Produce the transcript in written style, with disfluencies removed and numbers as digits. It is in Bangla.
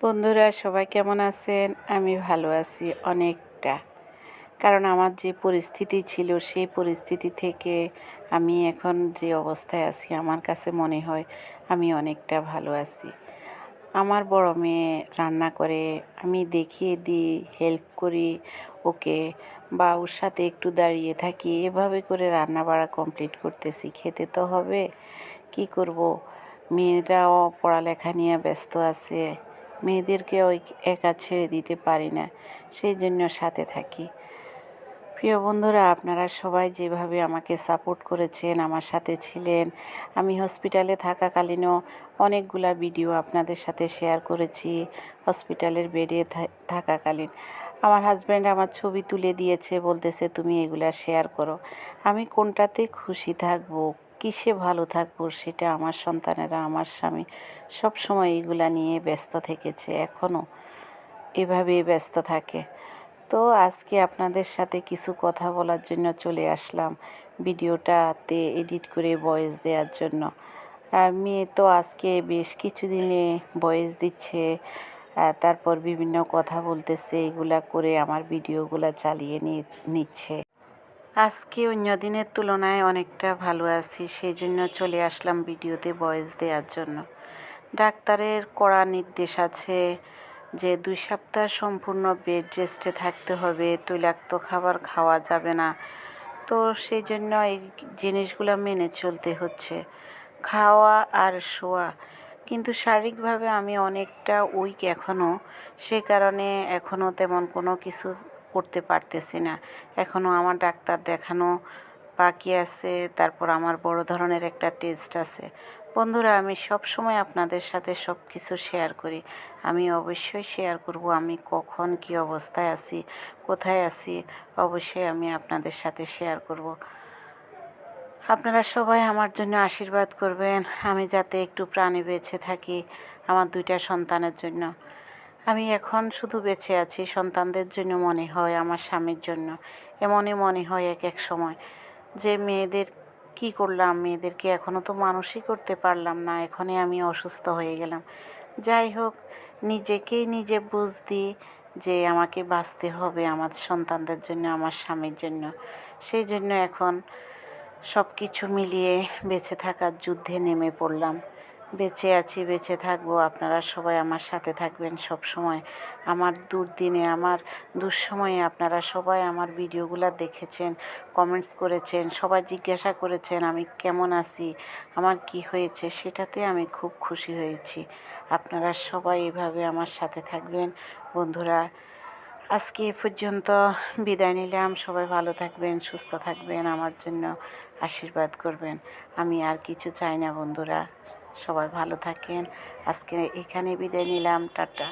বন্ধুরা সবাই কেমন আছেন? আমি ভালো আছি অনেকটা। কারণ আমার যে পরিস্থিতি ছিল সেই পরিস্থিতি থেকে আমি এখন যে অবস্থায় আছি আমার কাছে মনে হয় আমি অনেকটা ভালো আছি। আমার বড় মেয়ে রান্না করে, আমি দেখিয়ে দিই, হেল্প করি ওকে, বা ওর সাথে একটু দাঁড়িয়ে থাকি। এভাবে করে রান্না বাড়া কমপ্লিট করতেছি। খেতে তো হবে, কি করব। মেয়েরাও পড়ালেখা নিয়ে ব্যস্ত আছে, মেয়েদেরকেও একা ছেড়ে দিতে পারি না, সেই জন্য সাথে থাকি। প্রিয় বন্ধুরা, আপনারা সবাই যেভাবে আমাকে সাপোর্ট করেছেন, আমার সাথে ছিলেন, আমি হসপিটালে থাকাকালীনও অনেকগুলা ভিডিও আপনাদের সাথে শেয়ার করেছি। হসপিটালের বেডে থাকাকালীন আমার হাজব্যান্ড আমার ছবি তুলে দিয়েছে, বলতেছে তুমি এগুলা শেয়ার করো। আমি কোনটাতে খুশি থাকবো, কিসে ভালো থাকবো, সেটা আমার সন্তানেরা, আমার স্বামী সব সময় এগুলা নিয়ে ব্যস্ত থেকেছে, এখনও এভাবেই ব্যস্ত থাকে। তো আজকে আপনাদের সাথে কিছু কথা বলার জন্য চলে আসলাম, ভিডিওটাতে এডিট করে ভয়েস দেওয়ার জন্য। মেয়ে তো আজকে বেশ কিছুদিনে ভয়েস দিচ্ছে, তারপর বিভিন্ন কথা বলতেছে, এগুলা করে আমার ভিডিওগুলা চালিয়ে নিচ্ছে। আজকে অন্য দিনের তুলনায় অনেকটা ভালো আছি, সেই জন্য চলে আসলাম ভিডিওতে ভয়েস দেওয়ার জন্য। ডাক্তারের কড়া নির্দেশ আছে যে 2 সপ্তাহ সম্পূর্ণ বেড রেস্টে থাকতে হবে, তৈলাক্ত খাবার খাওয়া যাবে না। তো সেই জন্য এই জিনিসগুলো মেনে চলতে হচ্ছে, খাওয়া আর শোয়া। কিন্তু শারীরিকভাবে আমি অনেকটা উইক এখনও, সে কারণে এখনও তেমন কোনো কিছু করতে পারতেছি না। এখনও আমার ডাক্তার দেখানো বাকি আছে, তারপর আমার বড় ধরনের একটা টেস্ট আছে। বন্ধুরা, আমি সব সময় আপনাদের সাথে সব কিছু শেয়ার করি। আমি অবশ্যই শেয়ার করব আমি কখন কী অবস্থায় আছি, কোথায় আছি, অবশ্যই আমি আপনাদের সাথে শেয়ার করব। আপনারা সবাই আমার জন্য আশীর্বাদ করবেন, আমি যাতে একটু প্রাণে বেঁচে থাকি আমার 2টা সন্তানের জন্য। আমি এখন শুধু বেঁচে আছি সন্তানদের জন্য মনে হয়, আমার স্বামীর জন্য। এমনই মনে হয় এক এক সময় যে মেয়েদের কি করলাম, মেয়েদেরকে এখনও তো মানুষই করতে পারলাম না, এখনই আমি অসুস্থ হয়ে গেলাম। যাই হোক, নিজেকেই নিজে বুঝ দিই যে আমাকে বাঁচতে হবে আমার সন্তানদের জন্য, আমার স্বামীর জন্য। সেই জন্য এখন সব কিছু মিলিয়ে বেঁচে থাকার যুদ্ধে নেমে পড়লাম। বেঁচে আছি, বেঁচে থাকবো। আপনারা সবাই আমার সাথে থাকবেন সব সময়। আমার দুর্দিনে, আমার দুঃসময়ে আপনারা সবাই আমার ভিডিওগুলো দেখেছেন, কমেন্টস করেছেন, সবাই জিজ্ঞাসা করেছেন আমি কেমন আছি, আমার কি হয়েছে, সেটাতে আমি খুব খুশি হয়েছি। আপনারা সবাই এভাবে আমার সাথে থাকবেন। বন্ধুরা, আজকে এ পর্যন্ত বিদায় নিলাম। সবাই ভালো থাকবেন, সুস্থ থাকবেন, আমার জন্য আশীর্বাদ করবেন। আমি আর কিছু চাই না বন্ধুরা, সবাই ভালো থাকেন। আজকে এখানে বিদায় নিলাম, টাটা।